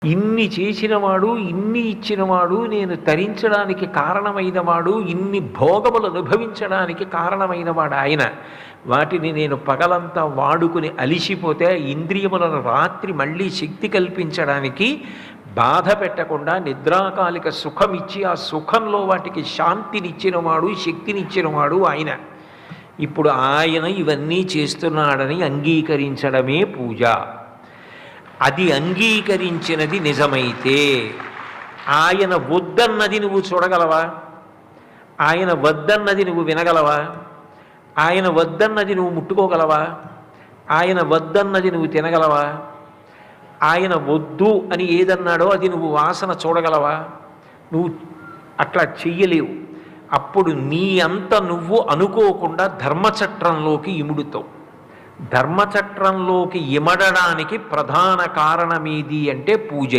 ఇన్ని చేసినవాడు, ఇన్ని ఇచ్చినవాడు, నేను తరించడానికి కారణమైనవాడు, ఇన్ని భోగములు అనుభవించడానికి కారణమైనవాడు ఆయన. వాటిని నేను పగలంతా వాడుకుని అలిసిపోతే ఇంద్రియములను రాత్రి మళ్ళీ శక్తి కల్పించడానికి బాధ పెట్టకుండా నిద్రాకాలిక సుఖమిచ్చి ఆ సుఖంలో వాటికి శాంతినిచ్చినవాడు, శక్తినిచ్చినవాడు ఆయన. ఇప్పుడు ఆయన ఇవన్నీ చేస్తున్నాడని అంగీకరించడమే పూజ. అది అంగీకరించినది నిజమైతే ఆయన వద్దన్నది నువ్వు చూడగలవా? ఆయన వద్దన్నది నువ్వు వినగలవా? ఆయన వద్దన్నది నువ్వు ముట్టుకోగలవా? ఆయన వద్దన్నది నువ్వు తినగలవా? ఆయన వద్దు అని ఏదన్నాడో అది నువ్వు వాసన చూడగలవా? నువ్వు అట్లా చెయ్యలేవు. అప్పుడు నీ అంత నువ్వు అనుకోకుండా ధర్మచట్రంలోకి ఇముడుతావు. ధర్మచట్రంలోకి ఇమడడానికి ప్రధాన కారణమేది అంటే పూజ.